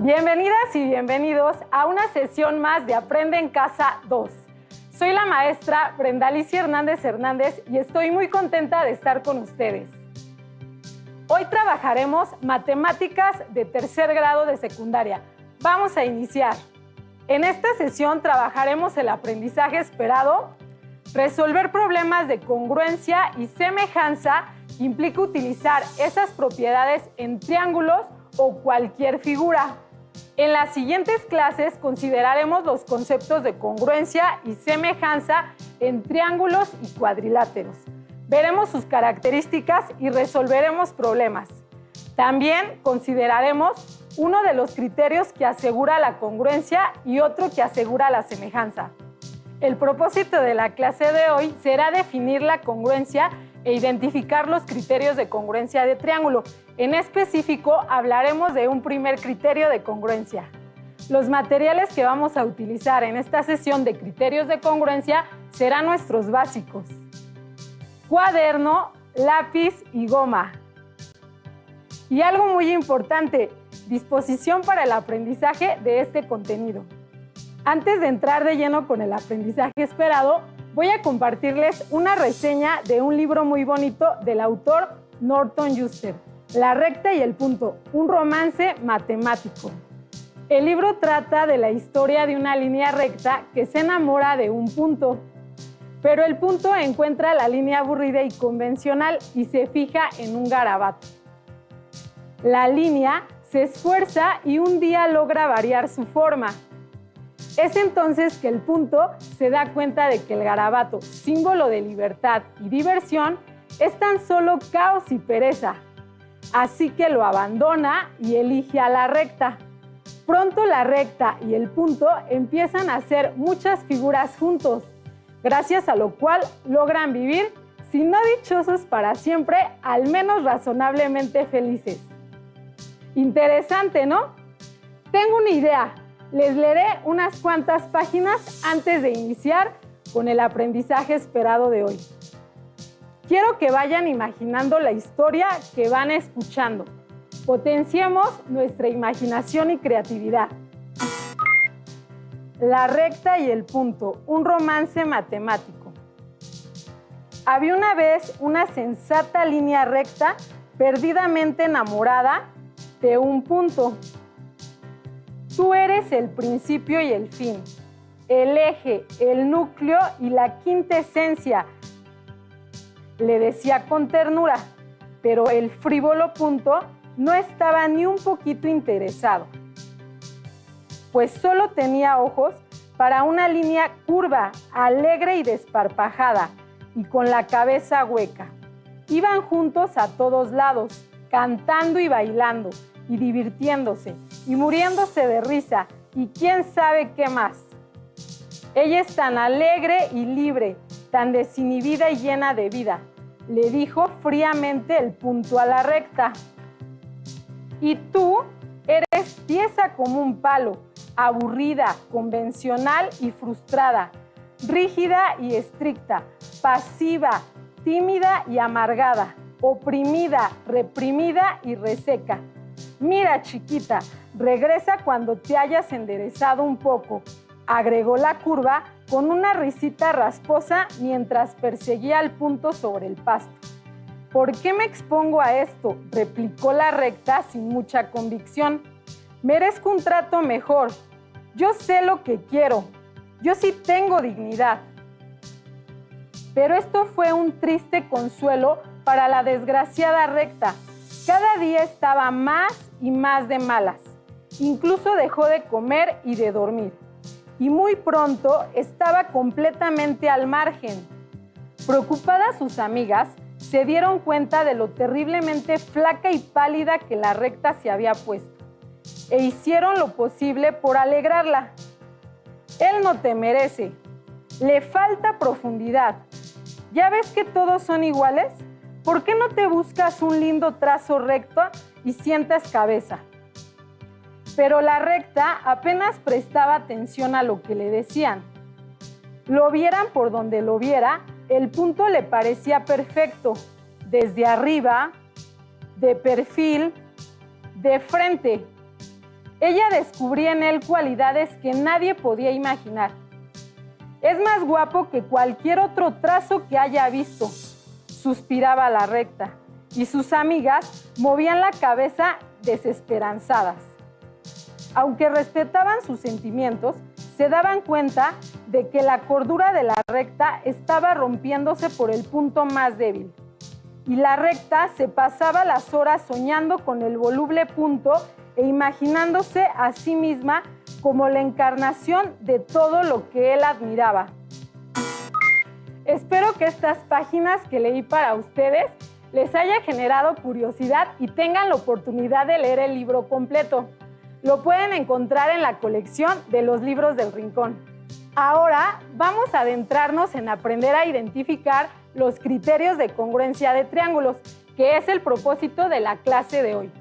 Bienvenidas y bienvenidos a una sesión más de Aprende en Casa 2. Soy la maestra Brenda Alicia Hernández Hernández y estoy muy contenta de estar con ustedes. Hoy trabajaremos matemáticas de tercer grado de secundaria. Vamos a iniciar. En esta sesión trabajaremos el aprendizaje esperado, resolver problemas de congruencia y semejanza que implica utilizar esas propiedades en triángulos o cualquier figura. En las siguientes clases consideraremos los conceptos de congruencia y semejanza en triángulos y cuadriláteros. Veremos sus características y resolveremos problemas. También consideraremos uno de los criterios que asegura la congruencia y otro que asegura la semejanza. El propósito de la clase de hoy será definir la congruencia e identificar los criterios de congruencia de triángulo. En específico, hablaremos de un primer criterio de congruencia. Los materiales que vamos a utilizar en esta sesión de criterios de congruencia serán nuestros básicos: cuaderno, lápiz y goma. Y algo muy importante, disposición para el aprendizaje de este contenido. Antes de entrar de lleno con el aprendizaje esperado, voy a compartirles una reseña de un libro muy bonito del autor Norton Juster, La recta y el punto, un romance matemático. El libro trata de la historia de una línea recta que se enamora de un punto, pero el punto encuentra la línea aburrida y convencional y se fija en un garabato. La línea se esfuerza y un día logra variar su forma. Es entonces que el punto se da cuenta de que el garabato, símbolo de libertad y diversión, es tan solo caos y pereza. Así que lo abandona y elige a la recta. Pronto la recta y el punto empiezan a hacer muchas figuras juntos, gracias a lo cual logran vivir, si no dichosos para siempre, al menos razonablemente felices. Interesante, ¿no? Tengo una idea. Les leeré unas cuantas páginas antes de iniciar con el aprendizaje esperado de hoy. Quiero que vayan imaginando la historia que van escuchando. Potenciemos nuestra imaginación y creatividad. La recta y el punto, un romance matemático. Había una vez una sensata línea recta perdidamente enamorada de un punto. Tú eres el principio y el fin, el eje, el núcleo y la quintesencia, le decía con ternura, pero el frívolo punto no estaba ni un poquito interesado, pues solo tenía ojos para una línea curva, alegre y desparpajada, y con la cabeza hueca. Iban juntos a todos lados, cantando y bailando, y divirtiéndose, y muriéndose de risa, y quién sabe qué más. Ella es tan alegre y libre, tan desinhibida y llena de vida, le dijo fríamente el punto a la recta. Y tú eres tiesa como un palo, aburrida, convencional y frustrada, rígida y estricta, pasiva, tímida y amargada, oprimida, reprimida y reseca. Mira, chiquita, regresa cuando te hayas enderezado un poco, agregó la curva con una risita rasposa mientras perseguía al punto sobre el pasto. ¿Por qué me expongo a esto?, replicó la recta sin mucha convicción. Merezco un trato mejor. Yo sé lo que quiero. Yo sí tengo dignidad. Pero esto fue un triste consuelo para la desgraciada recta. Cada día estaba más y más de malas. Incluso dejó de comer y de dormir. Y muy pronto estaba completamente al margen. Preocupadas sus amigas, se dieron cuenta de lo terriblemente flaca y pálida que la recta se había puesto, e hicieron lo posible por alegrarla. Él no te merece. Le falta profundidad. ¿Ya ves que todos son iguales? ¿Por qué no te buscas un lindo trazo recto y sientas cabeza? Pero la recta apenas prestaba atención a lo que le decían. Lo vieran por donde lo viera, el punto le parecía perfecto, desde arriba, de perfil, de frente. ella descubría en él cualidades que nadie podía imaginar. Es más guapo que cualquier otro trazo que haya visto, suspiraba la recta, y sus amigas movían la cabeza desesperanzadas. Aunque respetaban sus sentimientos, se daban cuenta de que la cordura de la recta estaba rompiéndose por el punto más débil. Y la recta se pasaba las horas soñando con el voluble punto e imaginándose a sí misma como la encarnación de todo lo que él admiraba. Espero que estas páginas que leí para ustedes les haya generado curiosidad y tengan la oportunidad de leer el libro completo. Lo pueden encontrar en la colección de los libros del Rincón. Ahora vamos a adentrarnos en aprender a identificar los criterios de congruencia de triángulos, que es el propósito de la clase de hoy.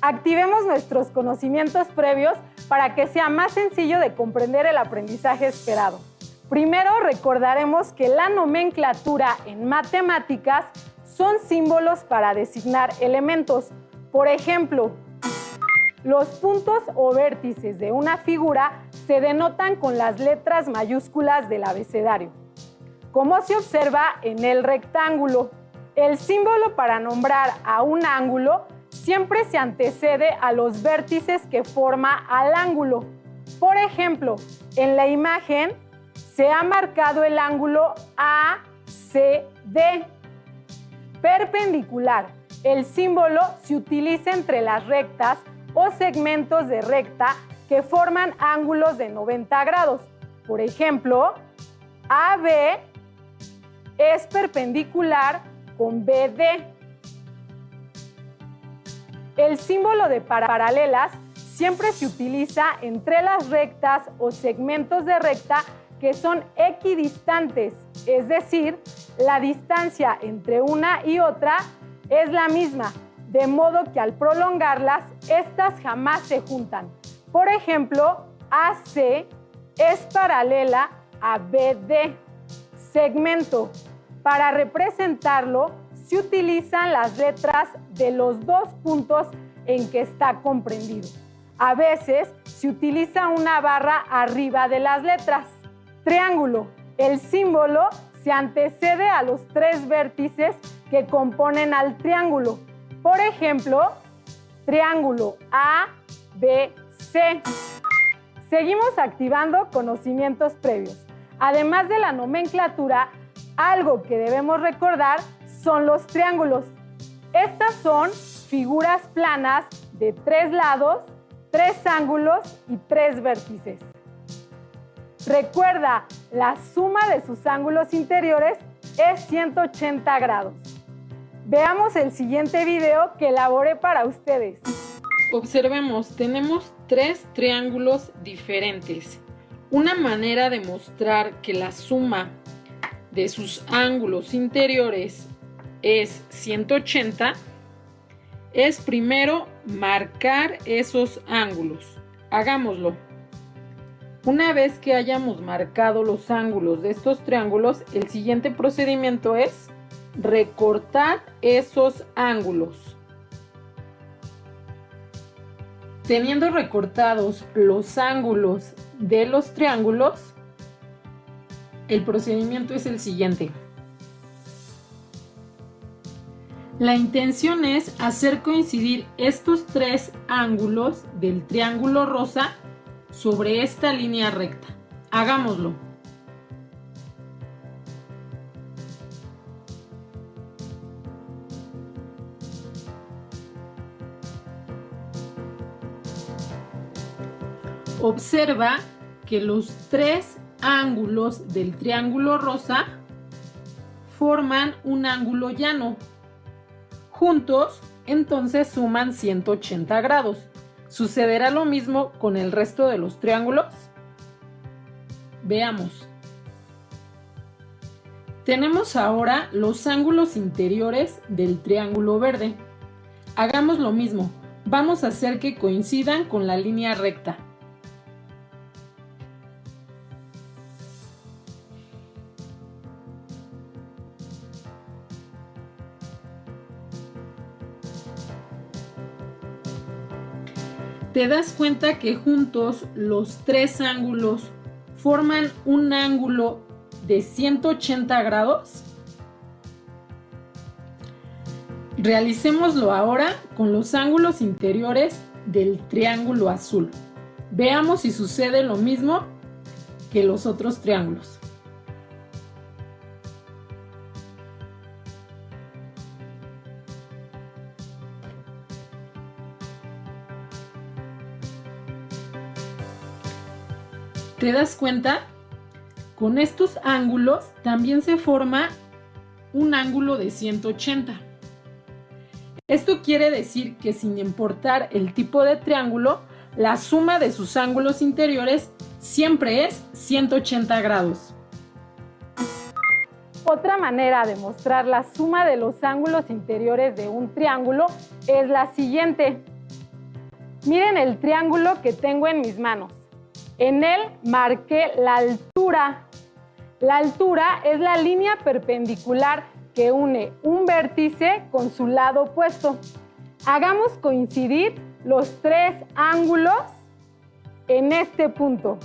Activemos nuestros conocimientos previos para que sea más sencillo de comprender el aprendizaje esperado. Primero recordaremos que la nomenclatura en matemáticas son símbolos para designar elementos. Por ejemplo, los puntos o vértices de una figura se denotan con las letras mayúsculas del abecedario. Como se observa en el rectángulo, el símbolo para nombrar a un ángulo siempre se antecede a los vértices que forma al ángulo. Por ejemplo, en la imagen se ha marcado el ángulo ACD. Perpendicular. El símbolo se utiliza entre las rectas o segmentos de recta que forman ángulos de 90 grados. Por ejemplo, AB es perpendicular con BD. El símbolo de paralelas siempre se utiliza entre las rectas o segmentos de recta que son equidistantes, es decir, la distancia entre una y otra es la misma, de modo que al prolongarlas, estas jamás se juntan. Por ejemplo, AC es paralela a BD. Segmento. Para representarlo, se utilizan las letras de los dos puntos en que está comprendido. A veces se utiliza una barra arriba de las letras. Triángulo. El símbolo se antecede a los tres vértices que componen al triángulo. Por ejemplo, triángulo ABC. Seguimos activando conocimientos previos. Además de la nomenclatura, algo que debemos recordar son los triángulos. Estas son figuras planas de 3 lados, 3 ángulos y 3 vértices. Recuerda, la suma de sus ángulos interiores es 180 grados. Veamos el siguiente video que elaboré para ustedes. Observemos, tenemos 3 triángulos diferentes. Una manera de mostrar que la suma de sus ángulos interiores es 180 es primero marcar esos ángulos. Hagámoslo. Una vez que hayamos marcado los ángulos de estos triángulos, el siguiente procedimiento es recortar esos ángulos. Teniendo recortados los ángulos de los triángulos, el procedimiento es el siguiente. La intención es hacer coincidir estos 3 ángulos del triángulo rosa sobre esta línea recta. Hagámoslo. Observa que los 3 ángulos del triángulo rosa forman un ángulo llano. Juntos, entonces suman 180 grados. ¿Sucederá lo mismo con el resto de los triángulos? Veamos. Tenemos ahora los ángulos interiores del triángulo verde. Hagamos lo mismo. Vamos a hacer que coincidan con la línea recta. ¿Te das cuenta que juntos los tres ángulos forman un ángulo de 180 grados? Realicémoslo ahora con los ángulos interiores del triángulo azul. Veamos si sucede lo mismo que los otros triángulos. ¿Te das cuenta? Con estos ángulos también se forma un ángulo de 180. Esto quiere decir que sin importar el tipo de triángulo, la suma de sus ángulos interiores siempre es 180 grados. Otra manera de mostrar la suma de los ángulos interiores de un triángulo es la siguiente. Miren el triángulo que tengo en mis manos. En él marqué la altura. La altura es la línea perpendicular que une un vértice con su lado opuesto. Hagamos coincidir los tres ángulos en este punto.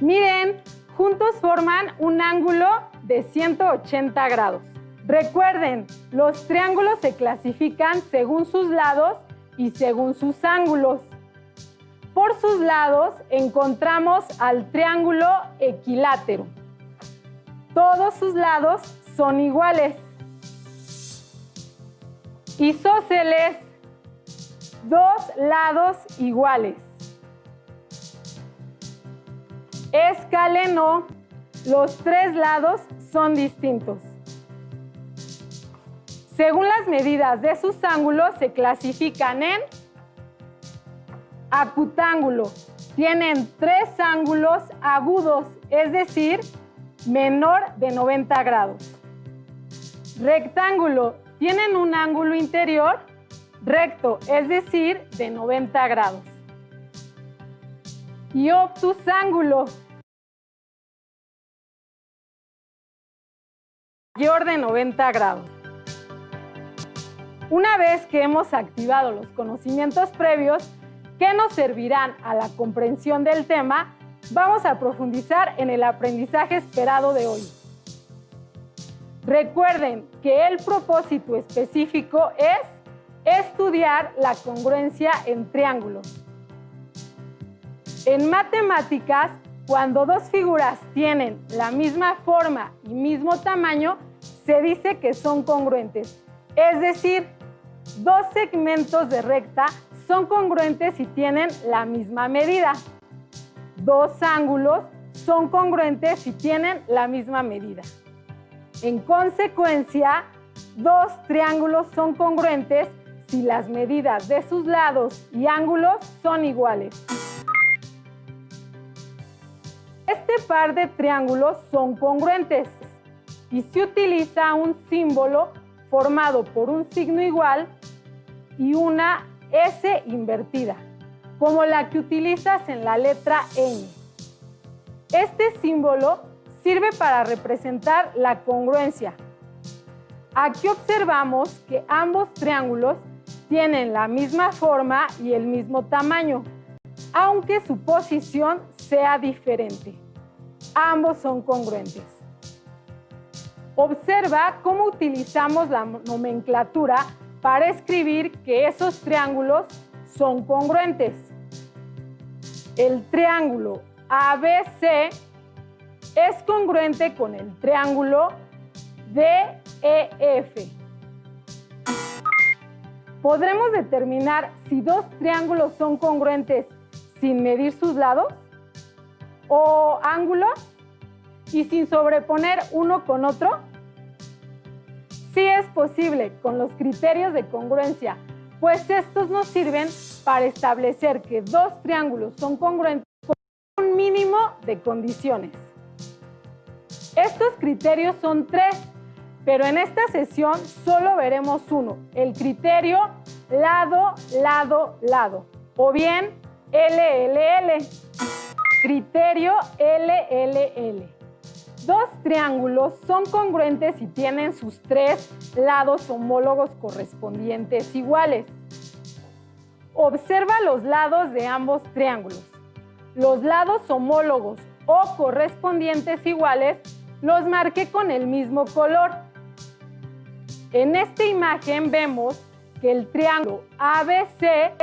Miren, juntos forman un ángulo de 180 grados. Recuerden, los triángulos se clasifican según sus lados y según sus ángulos. Por sus lados encontramos al triángulo equilátero. Todos sus lados son iguales. Isósceles, dos lados iguales. Escaleno, los tres lados son distintos. Según las medidas de sus ángulos se clasifican en acutángulo. Tienen tres ángulos agudos, es decir, menor de 90 grados. Rectángulo. Tienen un ángulo interior recto, es decir, de 90 grados. Y obtusángulo. Mayor de 90 grados. Una vez que hemos activado los conocimientos previos que nos servirán a la comprensión del tema, vamos a profundizar en el aprendizaje esperado de hoy. Recuerden que el propósito específico es estudiar la congruencia en triángulos. En matemáticas, cuando dos figuras tienen la misma forma y mismo tamaño, se dice que son congruentes. Es decir, dos segmentos de recta son congruentes si tienen la misma medida. Dos ángulos son congruentes si tienen la misma medida. En consecuencia, dos triángulos son congruentes si las medidas de sus lados y ángulos son iguales. Este par de triángulos son congruentes y se utiliza un símbolo formado por un signo igual y una S invertida, como la que utilizas en la letra N. Este símbolo sirve para representar la congruencia. Aquí observamos que ambos triángulos tienen la misma forma y el mismo tamaño, aunque su posición sea diferente. Ambos son congruentes. Observa cómo utilizamos la nomenclatura para escribir que esos triángulos son congruentes. El triángulo ABC es congruente con el triángulo DEF. ¿Podremos determinar si dos triángulos son congruentes sin medir sus lados o ángulos y sin sobreponer uno con otro? Sí es posible con los criterios de congruencia, pues estos nos sirven para establecer que dos triángulos son congruentes con un mínimo de condiciones. Estos criterios son tres, pero en esta sesión solo veremos uno, el criterio lado, lado, lado, o bien LLL, criterio LLL. Dos triángulos son congruentes y tienen sus tres lados homólogos correspondientes iguales. Observa los lados de ambos triángulos. Los lados homólogos o correspondientes iguales los marqué con el mismo color. En esta imagen vemos que el triángulo ABC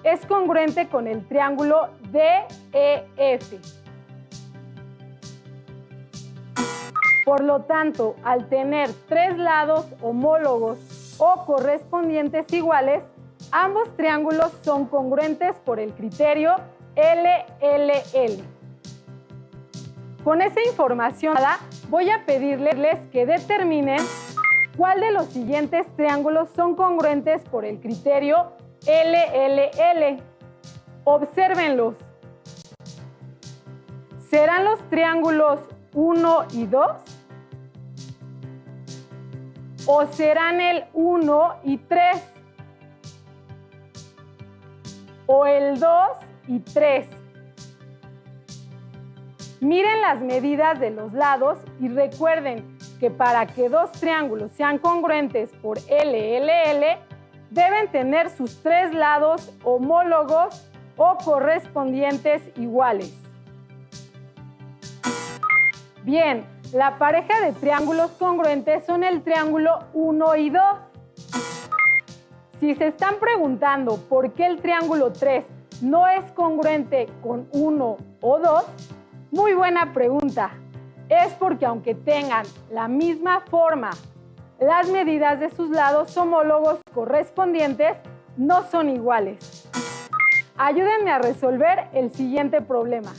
es congruente con el triángulo DEF. Por lo tanto, al tener tres lados homólogos o correspondientes iguales, ambos triángulos son congruentes por el criterio LLL. Con esa información voy a pedirles que determinen cuál de los siguientes triángulos son congruentes por el criterio LLL. Obsérvenlos. ¿Serán los triángulos 1 y 2? ¿O serán el 1 y 3? ¿O el 2 y 3? Miren las medidas de los lados y recuerden que para que dos triángulos sean congruentes por LLL, deben tener sus tres lados homólogos o correspondientes iguales. Bien, la pareja de triángulos congruentes son el triángulo 1 y 2. Si se están preguntando por qué el triángulo 3 no es congruente con 1 o 2, muy buena pregunta. Es porque aunque tengan la misma forma, las medidas de sus lados homólogos correspondientes no son iguales. Ayúdenme a resolver el siguiente problema.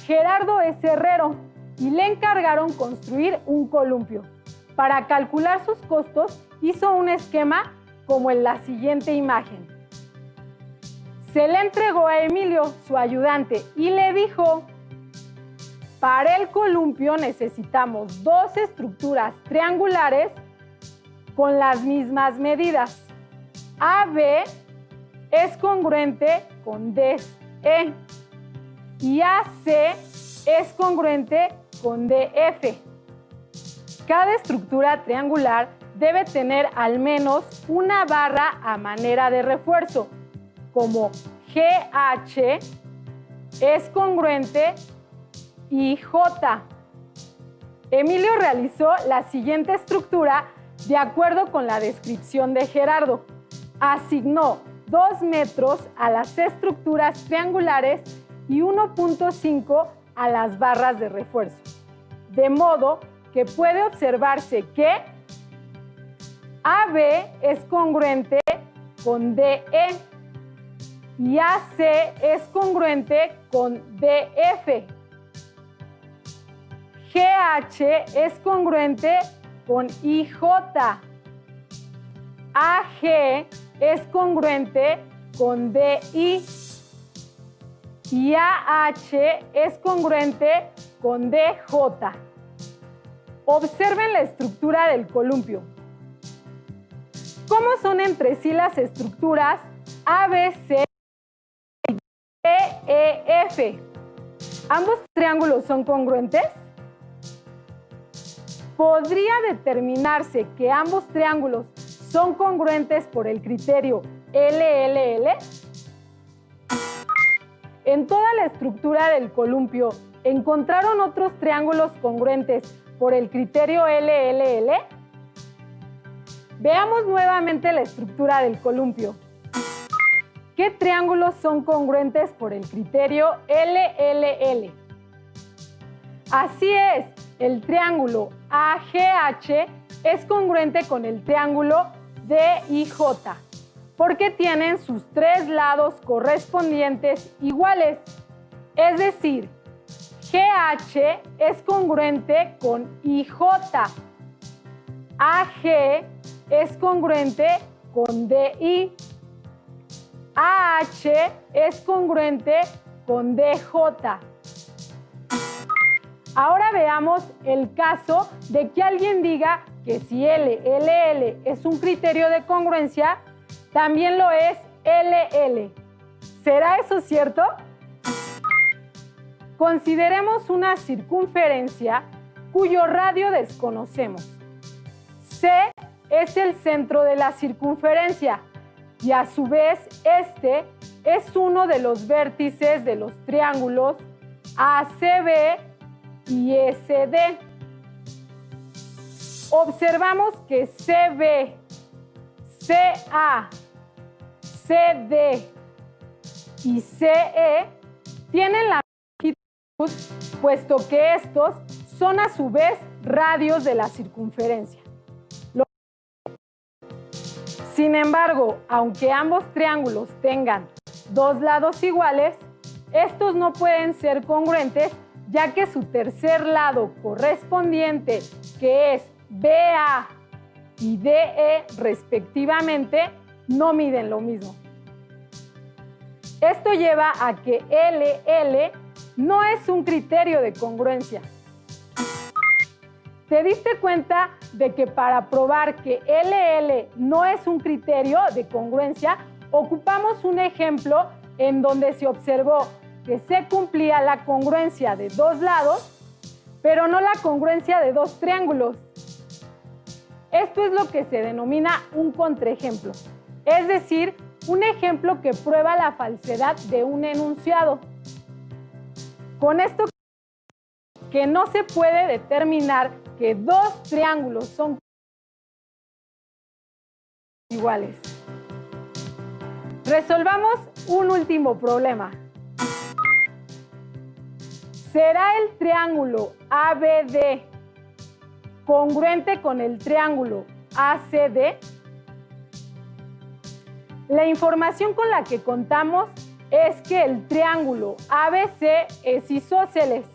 Gerardo es herrero y le encargaron construir un columpio. Para calcular sus costos, hizo un esquema como en la siguiente imagen. Se le entregó a Emilio, su ayudante, y le dijo: para el columpio necesitamos dos estructuras triangulares con las mismas medidas. AB es congruente con DE y AC es congruente con DF. Cada estructura triangular debe tener al menos una barra a manera de refuerzo, como GH es congruente y J. Emilio realizó la siguiente estructura de acuerdo con la descripción de Gerardo. Asignó 2 metros a las estructuras triangulares y 1.5 a las barras de refuerzo. De modo que puede observarse que AB es congruente con DE y AC es congruente con DF. GH es congruente con IJ. AG es congruente con DI. Y AH es congruente con DJ. Observen la estructura del columpio. ¿Cómo son entre sí las estructuras ABC y DEF? ¿Ambos triángulos son congruentes? ¿Podría determinarse que ambos triángulos son congruentes por el criterio LLL? En toda la estructura del columpio, ¿encontraron otros triángulos congruentes por el criterio LLL? Veamos nuevamente la estructura del columpio. ¿Qué triángulos son congruentes por el criterio LLL? Así es, el triángulo AGH es congruente con el triángulo DIJ, porque tienen sus tres lados correspondientes iguales. Es decir, GH es congruente con IJ, AG es congruente con DI, AH es congruente con DJ. Ahora veamos el caso de que alguien diga que si LLL es un criterio de congruencia, también lo es LL. ¿Será eso cierto? Consideremos una circunferencia cuyo radio desconocemos. C es el centro de la circunferencia y a su vez este es uno de los vértices de los triángulos ACB y SD. Observamos que CB, CA, CD y CE tienen la longitud, puesto que estos son a su vez radios de la circunferencia. Sin embargo, aunque ambos triángulos tengan dos lados iguales, estos no pueden ser congruentes, ya que su tercer lado correspondiente, que es BA y DE respectivamente, no miden lo mismo. Esto lleva a que LL no es un criterio de congruencia. ¿Te diste cuenta de que para probar que LL no es un criterio de congruencia, ocupamos un ejemplo en donde se observó que se cumplía la congruencia de dos lados, pero no la congruencia de dos triángulos? Esto es lo que se denomina un contraejemplo, es decir, un ejemplo que prueba la falsedad de un enunciado. Con esto que no se puede determinar que dos triángulos son iguales. Resolvamos un último problema. ¿Será el triángulo ABD congruente con el triángulo ACD? La información con la que contamos es que el triángulo ABC es isósceles.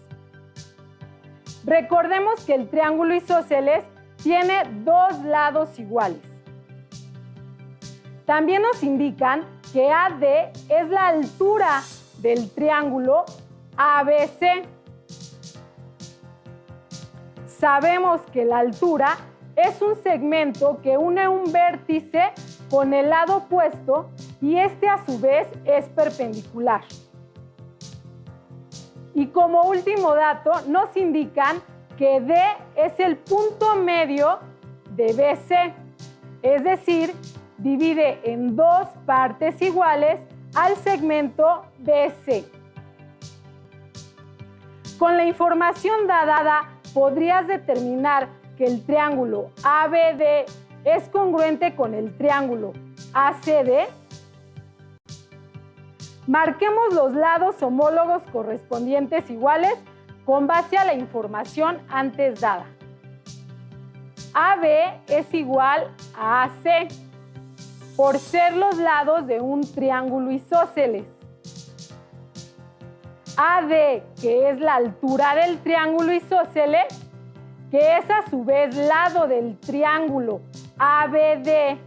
Recordemos que el triángulo isósceles tiene dos lados iguales. También nos indican que AD es la altura del triángulo ABC. Sabemos que la altura es un segmento que une un vértice con el lado opuesto y este a su vez es perpendicular. Y como último dato, nos indican que D es el punto medio de BC, es decir, divide en dos partes iguales al segmento BC. Con la información dada, podrías determinar que el triángulo ABD es congruente con el triángulo ACD. Marquemos los lados homólogos correspondientes iguales con base a la información antes dada. AB es igual a AC por ser los lados de un triángulo isósceles. AD, que es la altura del triángulo isósceles, que es a su vez lado del triángulo ABD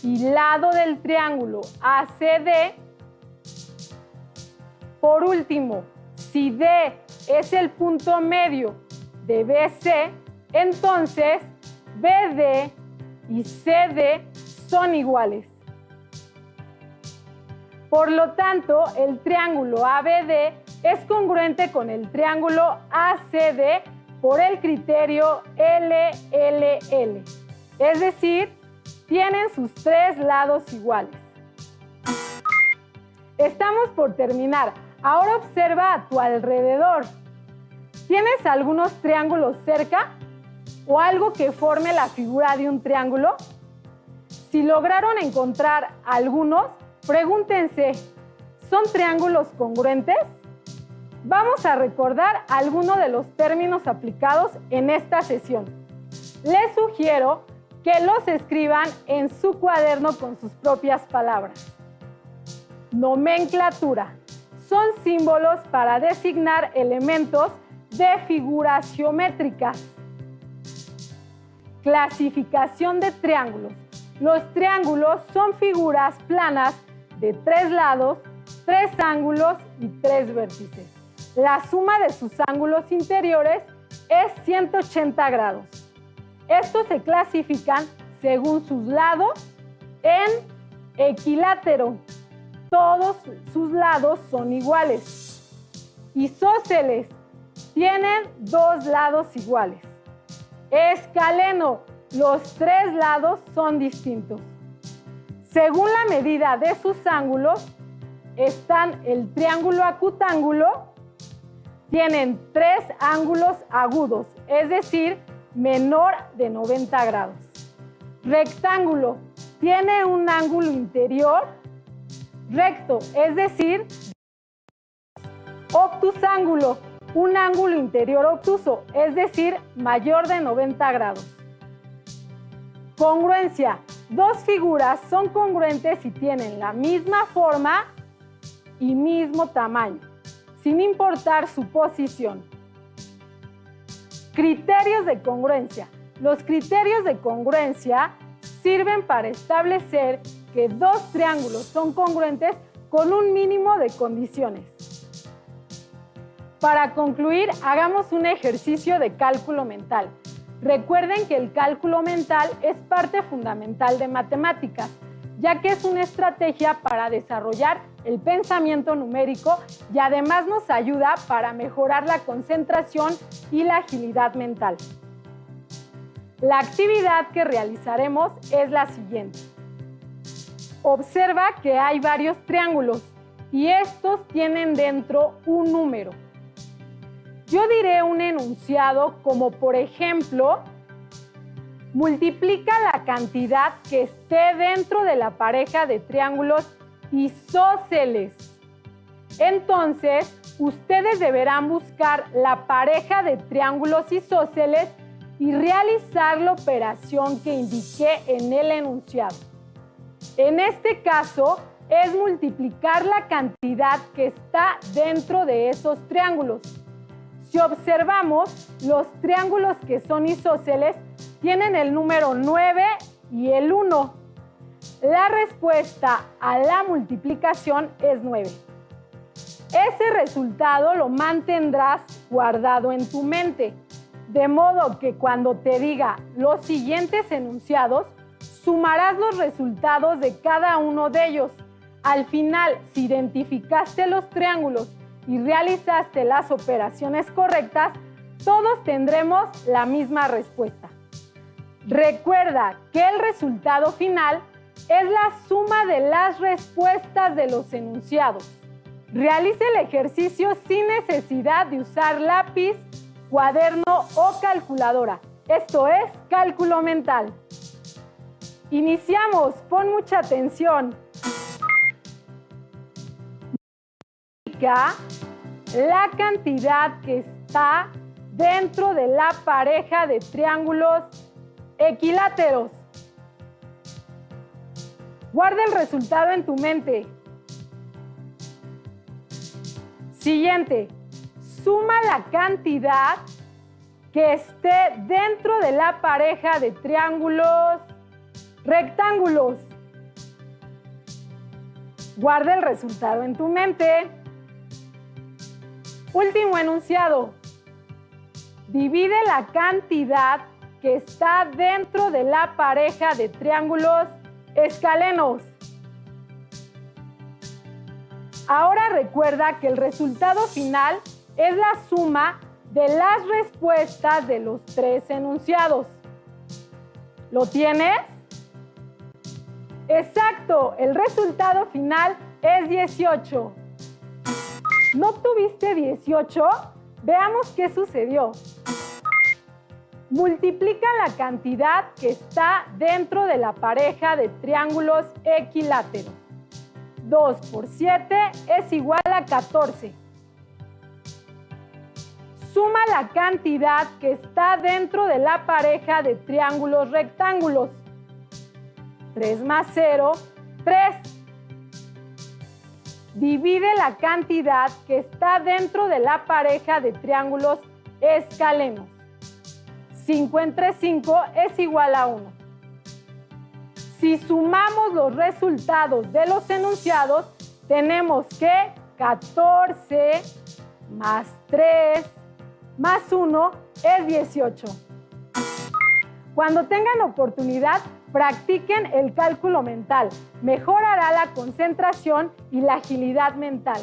y lado del triángulo ACD. Por último, si D es el punto medio de BC, entonces BD y CD son iguales. Por lo tanto, el triángulo ABD es congruente con el triángulo ACD por el criterio LLL, es decir, tienen sus tres lados iguales. Estamos por terminar. Ahora observa a tu alrededor. ¿Tienes algunos triángulos cerca o algo que forme la figura de un triángulo? Si lograron encontrar algunos, pregúntense, ¿son triángulos congruentes? Vamos a recordar algunos de los términos aplicados en esta sesión. Les sugiero que los escriban en su cuaderno con sus propias palabras. Nomenclatura. Son símbolos para designar elementos de figuras geométricas. Clasificación de triángulos. Los triángulos son figuras planas de tres lados, tres ángulos y tres vértices. La suma de sus ángulos interiores es 180 grados. Estos se clasifican según sus lados en equilátero. Todos sus lados son iguales. Isósceles. tienen dos lados iguales. Escaleno, los tres lados son distintos. Según la medida de sus ángulos, están el triángulo acutángulo, tienen tres ángulos agudos, es decir, menor de 90 grados. Rectángulo, tiene un ángulo interior recto, es decir, obtusángulo, un ángulo interior obtuso, es decir, mayor de 90 grados. Congruencia, dos figuras son congruentes si tienen la misma forma y mismo tamaño, sin importar su posición. Criterios de congruencia. Los criterios de congruencia sirven para establecer que dos triángulos son congruentes con un mínimo de condiciones. Para concluir, hagamos un ejercicio de cálculo mental. Recuerden que el cálculo mental es parte fundamental de matemáticas, ya que es una estrategia para desarrollar el pensamiento numérico y además nos ayuda para mejorar la concentración y la agilidad mental. La actividad que realizaremos es la siguiente. Observa que hay varios triángulos y estos tienen dentro un número. Yo diré un enunciado como por ejemplo, multiplica la cantidad que esté dentro de la pareja de triángulos isósceles. Entonces, ustedes deberán buscar la pareja de triángulos isósceles y realizar la operación que indiqué en el enunciado. En este caso, es multiplicar la cantidad que está dentro de esos triángulos. Si observamos, los triángulos que son isósceles tienen el número 9 y el 1. La respuesta a la multiplicación es 9. Ese resultado lo mantendrás guardado en tu mente, de modo que cuando te diga los siguientes enunciados, sumarás los resultados de cada uno de ellos. Al final, si identificaste los triángulos y realizaste las operaciones correctas, todos tendremos la misma respuesta. Recuerda que el resultado final es la suma de las respuestas de los enunciados. Realice el ejercicio sin necesidad de usar lápiz, cuaderno o calculadora. Esto es cálculo mental. Iniciamos, pon mucha atención. La cantidad que está dentro de la pareja de triángulos equiláteros. Guarda el resultado en tu mente. Siguiente, suma la cantidad que esté dentro de la pareja de triángulos rectángulos. Guarda el resultado en tu mente. Último enunciado. Divide la cantidad que está dentro de la pareja de triángulos escalenos. Ahora recuerda que el resultado final es la suma de las respuestas de los tres enunciados. ¿Lo tienes? Exacto, el resultado final es 18. ¿No obtuviste 18? Veamos qué sucedió. Multiplica la cantidad que está dentro de la pareja de triángulos equiláteros. 2 por 7 es igual a 14. Suma la cantidad que está dentro de la pareja de triángulos rectángulos. 3 más 0, 3. Divide la cantidad que está dentro de la pareja de triángulos escalenos. 5 entre 5 es igual a 1. Si sumamos los resultados de los enunciados, tenemos que 14 más 3 más 1 es 18. Cuando tengan oportunidad, practiquen el cálculo mental. Mejorará la concentración y la agilidad mental.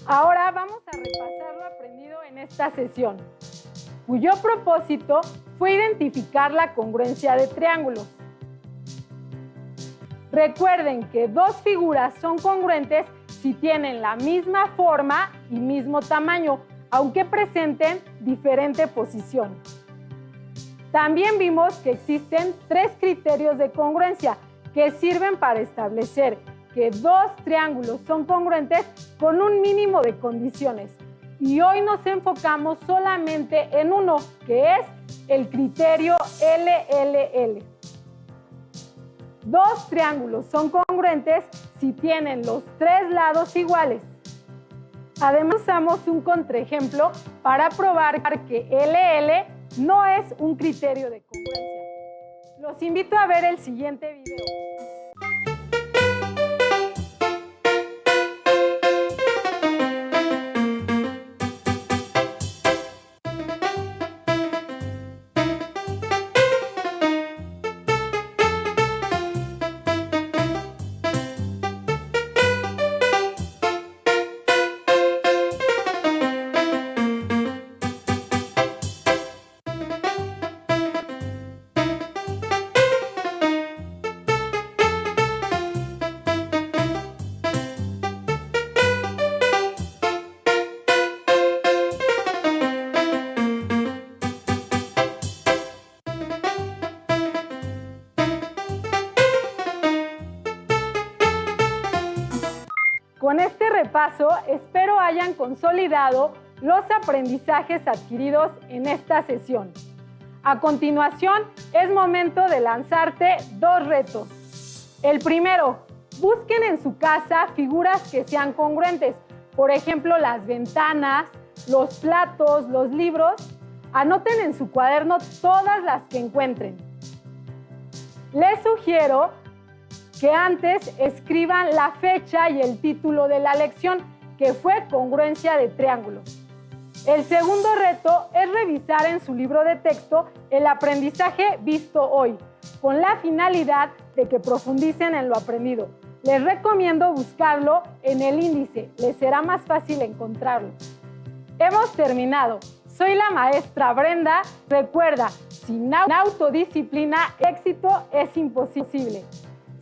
Ahora vamos a repasar lo aprendido en en esta sesión, cuyo propósito fue identificar la congruencia de triángulos. Recuerden que dos figuras son congruentes si tienen la misma forma y mismo tamaño, aunque presenten diferente posición. También vimos que existen 3 criterios de congruencia que sirven para establecer que dos triángulos son congruentes con un mínimo de condiciones. Y hoy nos enfocamos solamente en uno, que es el criterio LLL. Dos triángulos son congruentes si tienen los 3 lados iguales. Además, usamos un contraejemplo para probar que LL no es un criterio de congruencia. Los invito a ver el siguiente video. Con este repaso, espero hayan consolidado los aprendizajes adquiridos en esta sesión. A continuación, es momento de lanzarte 2 retos. El primero, busquen en su casa figuras que sean congruentes. Por ejemplo, las ventanas, los platos, los libros. Anoten en su cuaderno todas las que encuentren. Les sugiero que antes escriban la fecha y el título de la lección, que fue congruencia de triángulos. El segundo reto es revisar en su libro de texto el aprendizaje visto hoy, con la finalidad de que profundicen en lo aprendido. Les recomiendo buscarlo en el índice, les será más fácil encontrarlo. Hemos terminado. Soy la maestra Brenda. Recuerda, sin autodisciplina, éxito es imposible.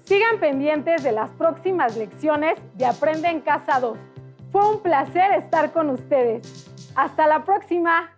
Sigan pendientes de las próximas lecciones de Aprende en Casa 2. Fue un placer estar con ustedes. ¡Hasta la próxima!